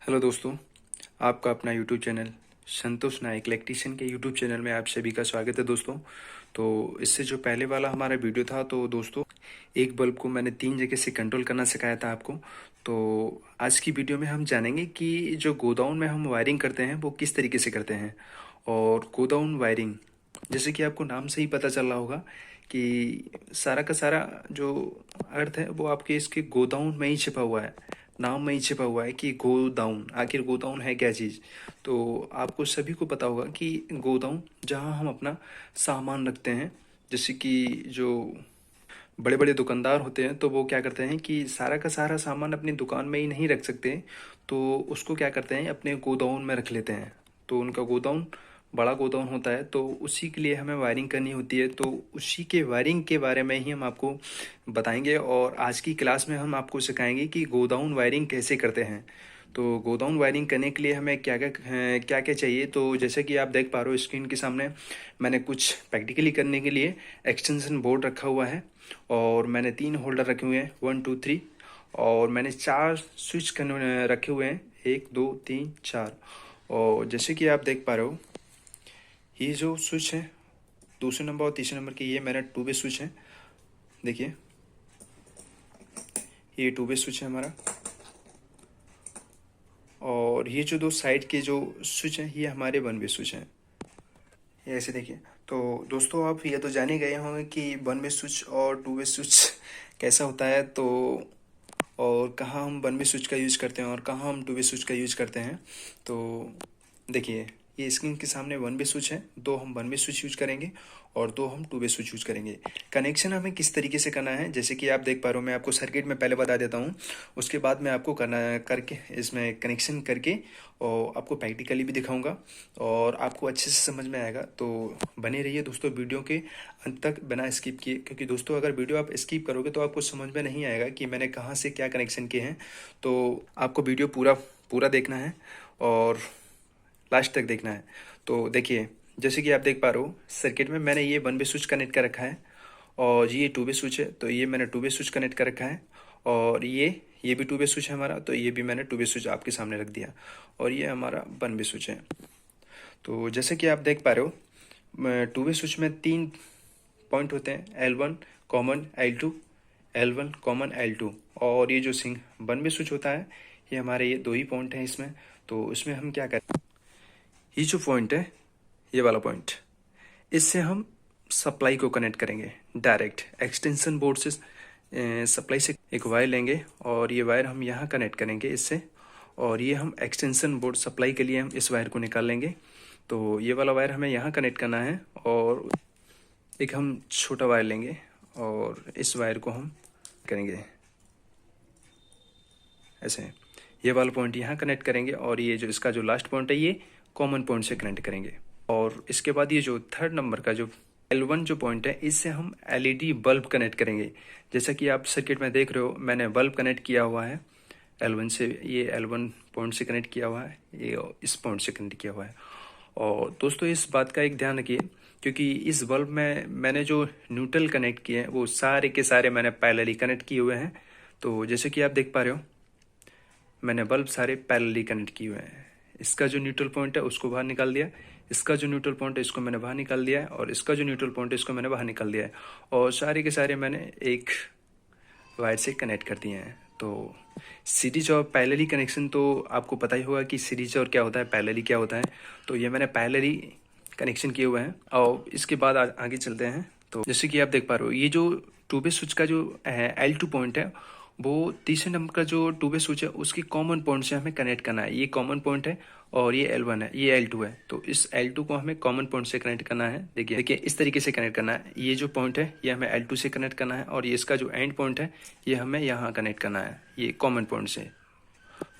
Hello दोस्तों, आपका अपना यूट्यूब चैनल संतोष नायक इलेक्ट्रीशियन के यूट्यूब चैनल में आप सभी का स्वागत है दोस्तों। तो इससे जो पहले वाला हमारा वीडियो था तो दोस्तों एक बल्ब को मैंने 3 जगह से कंट्रोल करना सिखाया था आपको। तो आज की वीडियो में हम जानेंगे कि जो गोडाउन में हम वायरिंग करते हैं वो किस तरीके से करते हैं। और गोडाउन वायरिंग जैसे कि आपको नाम से ही पता चल रहा होगा कि सारा का सारा जो अर्थ है वो आपके इसके गोडाउन में ही छिपा हुआ है, नाम में ही छिपा हुआ है कि गोडाउन। आखिर गोडाउन है क्या चीज़? तो आपको सभी को पता होगा कि गोडाउन जहाँ हम अपना सामान रखते हैं, जैसे कि जो बड़े बड़े दुकानदार होते हैं तो वो क्या करते हैं कि सारा का सारा सामान अपनी दुकान में ही नहीं रख सकते, तो उसको क्या करते हैं अपने गोडाउन में रख लेते हैं। तो उनका गोडाउन बड़ा गोडाउन होता है, तो उसी के लिए हमें वायरिंग करनी होती है। तो उसी के वायरिंग के बारे में ही हम आपको बताएंगे और आज की क्लास में हम आपको सिखाएंगे कि गोडाउन वायरिंग कैसे करते हैं। तो गोडाउन वायरिंग करने के लिए हमें क्या क्या चाहिए, तो जैसे कि आप देख पा रहे हो स्क्रीन के सामने मैंने कुछ प्रैक्टिकली करने के लिए एक्सटेंशन बोर्ड रखा हुआ है और मैंने 3 होल्डर रखे हुए हैं 1 2 3, और मैंने 4 स्विच रखे हुए हैं 1 2 3 4। और जैसे कि आप देख पा रहे हो ये जो स्विच है दूसरे नंबर और तीसरे नंबर के, ये मेरा 2 वे स्विच है। देखिए ये 2 वे स्विच है हमारा, और ये जो 2 साइड के जो स्विच हैं ये हमारे 1 वे स्विच हैं। ये ऐसे देखिए। तो दोस्तों आप ये तो जान ही गए होंगे कि 1 वे स्विच और 2 वे स्विच कैसा होता है, तो और कहाँ हम 1 वे स्विच का यूज़ करते हैं और कहाँ हम 2 वे स्विच का यूज़ करते हैं। तो देखिए ये स्क्रीन के सामने 1 वे स्विच है, 2 हम 1 वे स्विच यूज करेंगे और 2 हम 2 वे स्विच यूज करेंगे। कनेक्शन हमें किस तरीके से करना है, जैसे कि आप देख पा रहे हो, मैं आपको सर्किट में पहले बता देता हूँ, उसके बाद मैं आपको करना करके इसमें कनेक्शन करके और आपको प्रैक्टिकली भी दिखाऊंगा और आपको अच्छे से समझ में आएगा। तो बने रहिए दोस्तों वीडियो के अंत तक बिना स्किप किए, क्योंकि दोस्तों अगर वीडियो आप स्किप करोगे तो आपको समझ में नहीं आएगा कि मैंने कहाँ से क्या कनेक्शन किए हैं। तो आपको वीडियो पूरा पूरा देखना है और लास्ट तक देखना है। तो देखिए जैसे कि आप देख पा रहे हो सर्किट में मैंने ये 1 वे स्विच कनेक्ट कर रखा है और ये 2 वे स्विच है, तो ये मैंने 2 वे स्विच कनेक्ट कर रखा है। और ये भी 2 वे स्विच है हमारा, तो ये भी मैंने 2 वे स्विच आपके सामने रख दिया। और ये हमारा 1 वे स्विच है। तो जैसे कि आप देख पा रहे हो 2 वे स्विच में 3 पॉइंट होते हैं, L1 common, L2 L1 common, L2। और ये जो 1 वे स्विच होता है ये हमारे ये 2 ही पॉइंट हैं इसमें। तो इसमें हम क्या करें, ये जो पॉइंट है ये वाला पॉइंट, इससे हम सप्लाई को कनेक्ट करेंगे डायरेक्ट एक्सटेंशन बोर्ड से। सप्लाई से एक वायर लेंगे और ये वायर हम यहाँ कनेक्ट करेंगे इससे, और ये हम एक्सटेंशन बोर्ड सप्लाई के लिए हम इस वायर को निकाल लेंगे। तो ये वाला वायर हमें यहाँ कनेक्ट करना है और एक हम छोटा वायर लेंगे और इस वायर को हम करेंगे ऐसे। ये वाला पॉइंट यहाँ कनेक्ट करेंगे और ये जो इसका जो लास्ट पॉइंट है ये कॉमन पॉइंट से कनेक्ट करेंगे। और इसके बाद ये जो 3rd नंबर का जो L1 जो पॉइंट है इससे हम LED बल्ब कनेक्ट करेंगे। जैसा कि आप सर्किट में देख रहे हो मैंने बल्ब कनेक्ट किया हुआ है L1 से, ये L1 पॉइंट से कनेक्ट किया हुआ है, ये इस पॉइंट से कनेक्ट किया हुआ है। और दोस्तों इस बात का एक ध्यान रखिए, क्योंकि इस बल्ब में मैंने जो न्यूट्रल कनेक्ट किए हैं वो सारे के सारे मैंने पैरेलली कनेक्ट किए हुए हैं। तो जैसे कि आप देख पा रहे हो मैंने बल्ब सारे पैरेलली कनेक्ट किए हुए हैं। इसका जो न्यूट्रल पॉइंट है उसको बाहर निकाल दिया, इसका जो न्यूट्रल पॉइंट है इसको मैंने बाहर निकाल दिया है, और इसका जो न्यूट्रल पॉइंट है इसको मैंने बाहर निकाल दिया है, और सारे के सारे मैंने एक वायर से कनेक्ट कर दिए हैं। तो सीरीज और पैरेलली कनेक्शन तो आपको पता ही होगा कि सीरीज और क्या होता है, पैरेलली क्या होता है। तो ये मैंने पैरेलली कनेक्शन किए हुए हैं और इसके बाद आगे चलते हैं। तो जैसे कि आप देख पा रहे हो ये जो 2 वे स्विच का जो है L2 पॉइंट है वो 3रे नंबर का जो 2 वे स्विच है उसकी कॉमन पॉइंट से हमें कनेक्ट करना है। ये कॉमन पॉइंट है और ये L1 है, ये L2 है। तो इस L2 को हमें कॉमन पॉइंट से कनेक्ट करना है। देखिए इस तरीके से कनेक्ट करना है। ये जो पॉइंट है ये हमें L2 से कनेक्ट करना है और ये इसका जो एंड पॉइंट है ये हमें यहाँ कनेक्ट करना है, ये कॉमन पॉइंट से।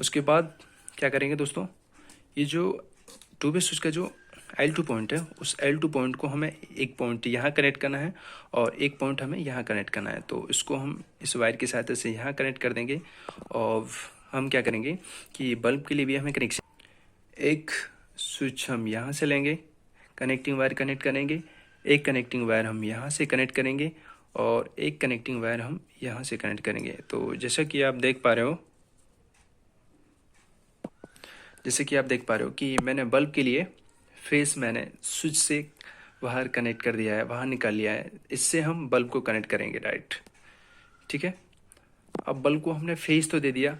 उसके बाद क्या करेंगे दोस्तों, ये जो 2 वे स्विच का जो L2 पॉइंट है उस L2 पॉइंट को हमें एक पॉइंट यहाँ कनेक्ट करना है और एक पॉइंट हमें यहाँ कनेक्ट करना है। तो इसको हम इस वायर की सहायता से यहाँ कनेक्ट कर देंगे। और हम क्या करेंगे कि बल्ब के लिए भी हमें कनेक्शन, एक स्विच हम यहाँ से लेंगे, कनेक्टिंग वायर कनेक्ट करेंगे, एक कनेक्टिंग वायर हम यहाँ से कनेक्ट करेंगे और एक कनेक्टिंग वायर हम यहाँ से कनेक्ट करेंगे। तो जैसा कि आप देख पा रहे हो जैसे कि आप देख पा रहे हो कि मैंने बल्ब के लिए फेस मैंने स्विच से बाहर कनेक्ट कर दिया है, बाहर निकाल लिया है। इससे हम बल्ब को कनेक्ट करेंगे डायरेक्ट। ठीक है, अब बल्ब को हमने फेस तो दे दिया,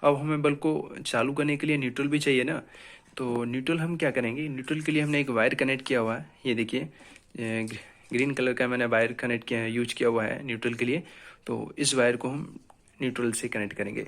अब हमें बल्ब को चालू करने के लिए न्यूट्रल भी चाहिए ना। तो न्यूट्रल हम क्या करेंगे, न्यूट्रल के लिए हमने एक वायर कनेक्ट किया हुआ है, ये देखिए ग्रीन कलर का मैंने वायर कनेक्ट किया है, यूज किया हुआ है न्यूट्रल के लिए। तो इस वायर को हम न्यूट्रल से कनेक्ट करेंगे।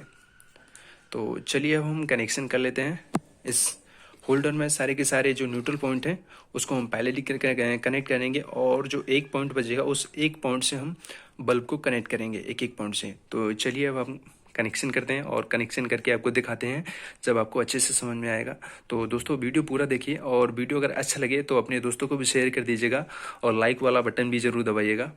तो चलिए अब हम कनेक्शन कर लेते हैं। इस होल्डर में सारे के सारे जो न्यूट्रल पॉइंट हैं उसको हम पहले कनेक्ट करेंगे, और जो एक पॉइंट बचेगा उस एक पॉइंट से हम बल्ब को कनेक्ट करेंगे, एक एक पॉइंट से। तो चलिए अब हम कनेक्शन करते हैं और कनेक्शन करके आपको दिखाते हैं जब आपको अच्छे से समझ में आएगा। तो दोस्तों वीडियो पूरा देखिए, और वीडियो अगर अच्छा लगे तो अपने दोस्तों को भी शेयर कर दीजिएगा, और लाइक वाला बटन भी ज़रूर दबाइएगा।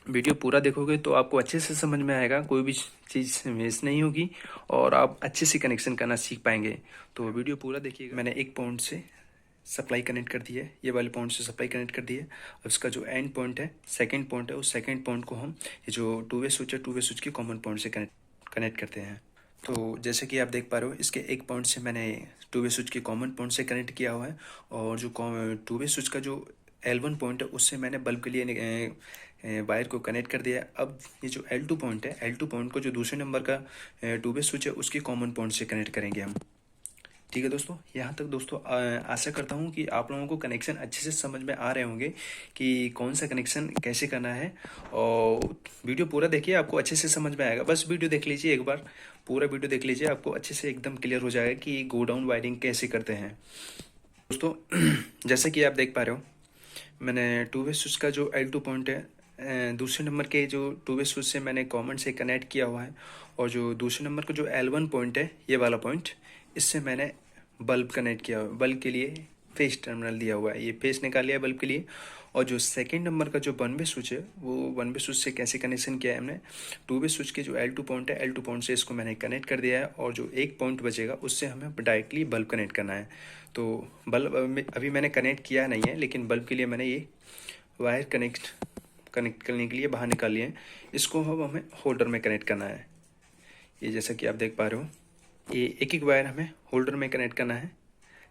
वीडियो पूरा देखोगे तो आपको अच्छे से समझ में आएगा, कोई भी चीज़ मिस नहीं होगी, और आप अच्छे से कनेक्शन करना सीख पाएंगे। तो वीडियो पूरा देखिएगा। मैंने एक पॉइंट से सप्लाई कनेक्ट कर दी है, ये वाले पॉइंट से सप्लाई कनेक्ट कर दी है। अब इसका जो एंड पॉइंट है, सेकंड पॉइंट है, उस सेकंड पॉइंट को हम ये जो टू वे स्विच है, टू वे स्विच के कॉमन पॉइंट से कनेक्ट करते हैं। तो जैसे कि आप देख पा रहे हो, इसके एक पॉइंट से मैंने टू वे स्विच के कॉमन पॉइंट से कनेक्ट किया हुआ है, और जो टू वे स्विच का जो L1 पॉइंट है उससे मैंने बल्ब के लिए वायर को कनेक्ट कर दिया है। अब ये जो L2 पॉइंट है, L2 पॉइंट को जो दूसरे नंबर का टू वे स्विच है उसके कॉमन पॉइंट से कनेक्ट करेंगे हम। ठीक है दोस्तों, यहाँ तक दोस्तों आशा करता हूँ कि आप लोगों को कनेक्शन अच्छे से समझ में आ रहे होंगे कि कौन सा कनेक्शन कैसे करना है। और वीडियो पूरा देखिए, आपको अच्छे से समझ में आएगा। बस वीडियो देख लीजिए, एक बार पूरा वीडियो देख लीजिए, आपको अच्छे से एकदम क्लियर हो जाएगा कि गो डाउन वायरिंग कैसे करते हैं। दोस्तों जैसे कि आप देख पा रहे हो, मैंने टू वे स्विच का जो L2 पॉइंट है दूसरे नंबर के जो टू वे स्विच से मैंने कॉमन से कनेक्ट किया हुआ है, और जो दूसरे नंबर का जो L1 पॉइंट है, ये वाला पॉइंट, इससे मैंने बल्ब कनेक्ट किया हुआ है। बल्ब के लिए फेस टर्मिनल दिया हुआ है, ये फेस निकाल लिया बल्ब के लिए। और जो सेकंड नंबर का जो वन वे स्विच है, वो वन वे स्विच से कैसे कनेक्शन किया है हमने, टू वे स्विच के जो L2 पॉइंट है, L2 पॉइंट से इसको मैंने कनेक्ट कर दिया है, और जो एक पॉइंट बचेगा उससे हमें डायरेक्टली बल्ब कनेक्ट करना है। तो बल्ब अभी मैंने कनेक्ट किया नहीं है, लेकिन बल्ब के लिए मैंने ये वायर कनेक्ट करने के लिए बाहर निकाल लिए हैं। इसको अब हमें होल्डर में कनेक्ट करना है। ये जैसा कि आप देख पा रहे हो, ये एक एक वायर हमें होल्डर में कनेक्ट करना है।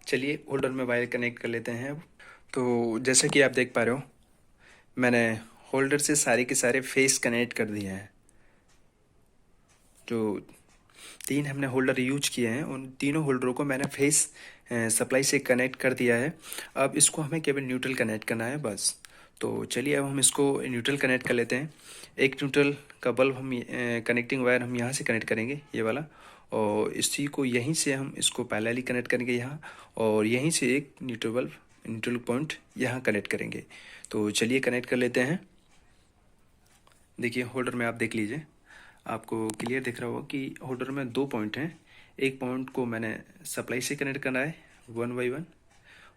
चलिए होल्डर में वायर कनेक्ट कर लेते हैं अब। तो जैसा कि आप देख पा रहे हो, मैंने होल्डर से सारे के सारे फेस कनेक्ट कर दिए हैं। जो तीन हमने होल्डर यूज किए हैं, उन तीनों होल्डरों को मैंने फेस सप्लाई से कनेक्ट कर दिया है। अब इसको हमें केवल न्यूट्रल कनेक्ट करना है बस। तो चलिए अब हम इसको न्यूट्रल कनेक्ट कर लेते हैं। एक न्यूट्रल का बल्ब हम कनेक्टिंग वायर हम यहाँ से कनेक्ट करेंगे, ये वाला, और इसी को यहीं से हम इसको पैरेलली कनेक्ट करेंगे यहाँ, और यहीं से एक न्यूट्रल पॉइंट यहाँ कनेक्ट करेंगे। तो चलिए कनेक्ट कर लेते हैं। देखिए होल्डर में आप देख लीजिए, आपको क्लियर दिख रहा होगा कि होल्डर में दो पॉइंट हैं। एक पॉइंट को मैंने सप्लाई से कनेक्ट करना है 1 बाई 1,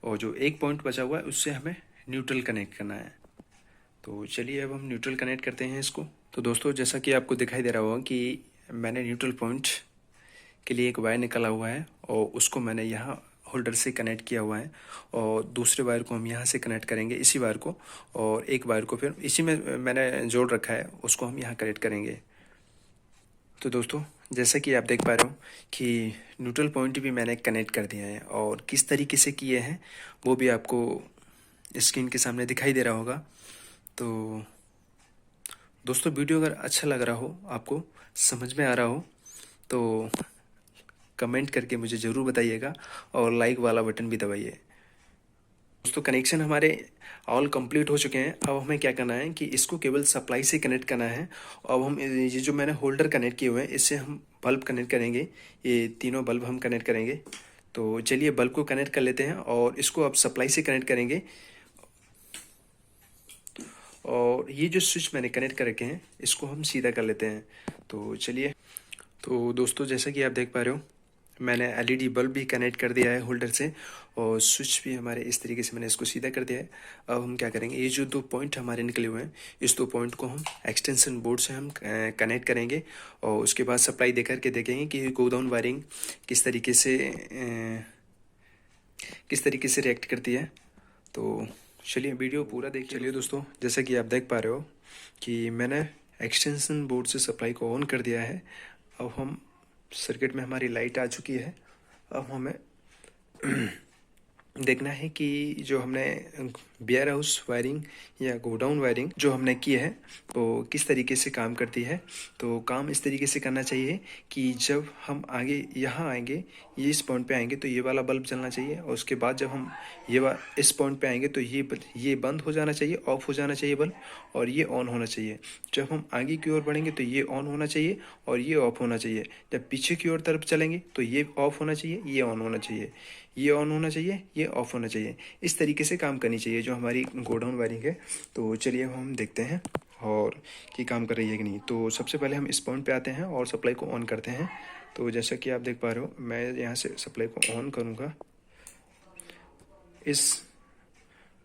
और जो एक पॉइंट बचा हुआ है उससे हमें न्यूट्रल कनेक्ट करना है। तो चलिए अब हम न्यूट्रल कनेक्ट करते हैं इसको। तो दोस्तों जैसा कि आपको दिखाई दे रहा होगा कि मैंने न्यूट्रल पॉइंट के लिए एक वायर निकाला हुआ है, और उसको मैंने यहाँ होल्डर से कनेक्ट किया हुआ है, और दूसरे वायर को हम यहाँ से कनेक्ट करेंगे, इसी वायर को, और एक वायर को फिर इसी में मैंने जोड़ रखा है, उसको हम यहाँ कनेक्ट करेंगे। तो दोस्तों जैसा कि आप देख पा रहे हो कि न्यूट्रल पॉइंट भी मैंने कनेक्ट कर दिया है, और किस तरीके से किए हैं वो भी आपको स्क्रीन के सामने दिखाई दे रहा होगा। तो दोस्तों वीडियो अगर अच्छा लग रहा हो, आपको समझ में आ रहा हो, तो कमेंट करके मुझे ज़रूर बताइएगा, और लाइक वाला बटन भी दबाइए। दोस्तों कनेक्शन हमारे ऑल कंप्लीट हो चुके हैं। अब हमें क्या करना है कि इसको केवल सप्लाई से कनेक्ट करना है। अब हम ये जो मैंने होल्डर कनेक्ट किए हुए हैं, इससे हम बल्ब कनेक्ट करेंगे, ये तीनों बल्ब हम कनेक्ट करेंगे। तो चलिए बल्ब को कनेक्ट कर लेते हैं, और इसको अब सप्लाई से कनेक्ट करेंगे। और ये जो स्विच मैंने कनेक्ट कर रखे हैं, इसको हम सीधा कर लेते हैं। तो चलिए, तो दोस्तों जैसा कि आप देख पा रहे हो, मैंने एलईडी बल्ब भी कनेक्ट कर दिया है होल्डर से, और स्विच भी हमारे इस तरीके से मैंने इसको सीधा कर दिया है। अब हम क्या करेंगे, ये जो दो पॉइंट हमारे निकले हुए हैं, इस दो पॉइंट को हम एक्सटेंशन बोर्ड से हम कनेक्ट करेंगे, और उसके बाद सप्लाई दे करके देखेंगे कि गो डाउन वायरिंग किस तरीके से रिएक्ट करती है। तो चलिए वीडियो पूरा देखिए। चलिए दोस्तों जैसा कि आप देख पा रहे हो कि मैंने एक्सटेंशन बोर्ड से सप्लाई को ऑन कर दिया है। अब हम सर्किट में हमारी लाइट आ चुकी है, अब हमें देखना है कि जो हमने वेयर हाउस वायरिंग या गोडाउन वायरिंग जो हमने की है वो किस तरीके से काम करती है। तो काम इस तरीके से करना चाहिए कि जब हम आगे यहाँ आएंगे, ये इस पॉइंट पे आएंगे तो ये वाला बल्ब जलना चाहिए, और उसके बाद जब हम इस पॉइंट पे आएंगे तो ये बंद हो जाना चाहिए, ऑफ हो जाना चाहिए बल्ब, और ये ऑन होना चाहिए। जब हम आगे की ओर बढ़ेंगे तो ये ऑन होना चाहिए और ये ऑफ होना चाहिए। जब पीछे की ओर तरफ चलेंगे तो ये ऑफ होना चाहिए, ये ऑन होना चाहिए, ये ऑन होना चाहिए, ये ऑफ होना चाहिए। इस तरीके से काम करनी चाहिए जो हमारी गोडाउन वायरिंग है। तो चलिए अब हम देखते हैं और कि काम कर रही है कि नहीं। तो सबसे पहले हम इस पॉइंट पे आते हैं और सप्लाई को ऑन करते हैं। तो जैसा कि आप देख पा रहे हो, मैं यहाँ से सप्लाई को ऑन करूँगा। इस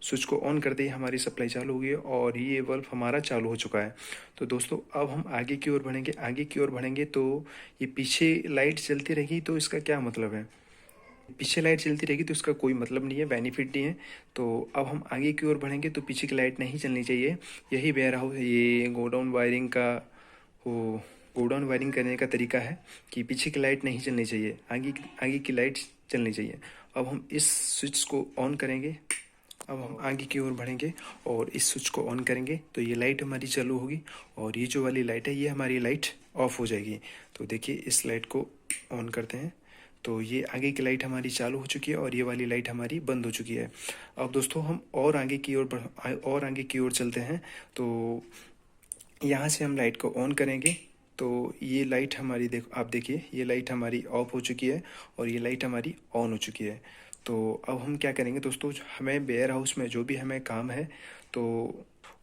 स्विच को ऑन करते ही हमारी सप्लाई चालू होगी और ये बल्ब हमारा चालू हो चुका है। तो दोस्तों अब हम आगे की ओर बढ़ेंगे। आगे की ओर बढ़ेंगे तो ये पीछे लाइट चलती रहेगी, तो इसका क्या मतलब है? पीछे लाइट चलती रहेगी तो इसका कोई मतलब नहीं है, बेनिफिट नहीं है। तो अब हम आगे की ओर बढ़ेंगे तो पीछे की लाइट नहीं चलनी चाहिए। यही वेयर हाउस, ये गोडाउन वायरिंग का वो गोडाउन वायरिंग करने का तरीका है कि पीछे की लाइट नहीं चलनी चाहिए, आगे की लाइट चलनी चाहिए। अब हम इस स्विच को ऑन करेंगे। अब हम आगे की ओर बढ़ेंगे और इस स्विच को ऑन करेंगे तो ये लाइट हमारी चालू होगी, और ये जो वाली लाइट है ये हमारी लाइट ऑफ हो जाएगी। तो देखिए इस लाइट को ऑन करते हैं तो ये आगे की लाइट हमारी चालू हो चुकी है और ये वाली लाइट हमारी बंद हो चुकी है। अब दोस्तों हम और आगे की ओर चलते हैं। तो यहाँ से हम लाइट को ऑन करेंगे तो ये लाइट हमारी आप देखिए ये लाइट हमारी ऑफ हो चुकी है और ये लाइट हमारी ऑन हो चुकी है। तो अब हम क्या करेंगे दोस्तों, हमें वेयर हाउस में जो भी हमें काम है तो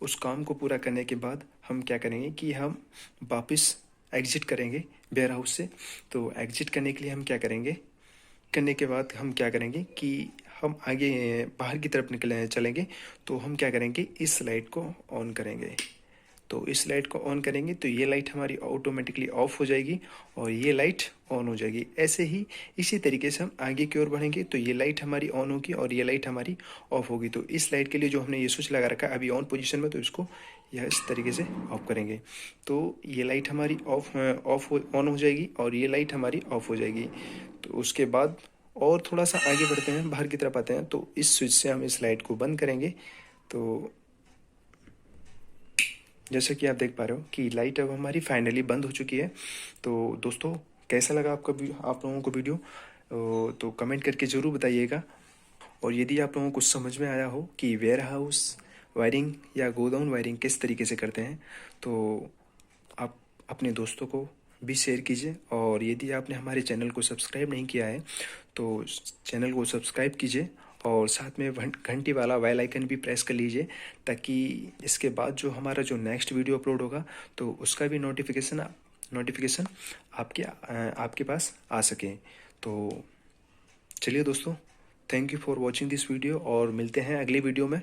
उस काम को पूरा करने के बाद हम क्या करेंगे कि हम वापस एग्जिट करेंगे वेयर हाउस से। तो एग्जिट करने के लिए हम क्या करेंगे, करने के बाद हम क्या करेंगे कि हम आगे बाहर की तरफ चलेंगे। तो हम क्या करेंगे, इस लाइट को ऑन करेंगे। तो इस लाइट को ऑन करेंगे तो ये लाइट हमारी ऑटोमेटिकली ऑफ हो जाएगी और ये लाइट ऑन हो जाएगी। ऐसे ही इसी तरीके से हम आगे की ओर बढ़ेंगे तो ये लाइट हमारी ऑन होगी और ये लाइट हमारी ऑफ होगी। तो इस लाइट के लिए जो हमने ये स्विच लगा रखा है अभी ऑन पोजीशन में, तो इसको यह इस तरीके से ऑफ करेंगे तो ये लाइट हमारी ऑन हो जाएगी और ये लाइट हमारी ऑफ हो जाएगी। तो उसके बाद और थोड़ा सा आगे बढ़ते हैं, बाहर की तरफ आते हैं, तो इस स्विच से हम इस लाइट को बंद करेंगे। तो जैसे कि आप देख पा रहे हो कि लाइट अब हमारी फाइनली बंद हो चुकी है। तो दोस्तों कैसा लगा आप लोगों को वीडियो, तो कमेंट करके ज़रूर बताइएगा। और यदि आप लोगों को समझ में आया हो कि वेयर हाउस वायरिंग या गोडाउन वायरिंग किस तरीके से करते हैं तो आप अपने दोस्तों को भी शेयर कीजिए। और यदि आपने हमारे चैनल को सब्सक्राइब नहीं किया है तो चैनल को सब्सक्राइब कीजिए और साथ में घंटी वाला बेल आइकन भी प्रेस कर लीजिए, ताकि इसके बाद जो हमारा जो नेक्स्ट वीडियो अपलोड होगा तो उसका भी नोटिफिकेशन आपके पास आ सके। तो चलिए दोस्तों, thank you for watching this video और मिलते हैं अगले वीडियो में।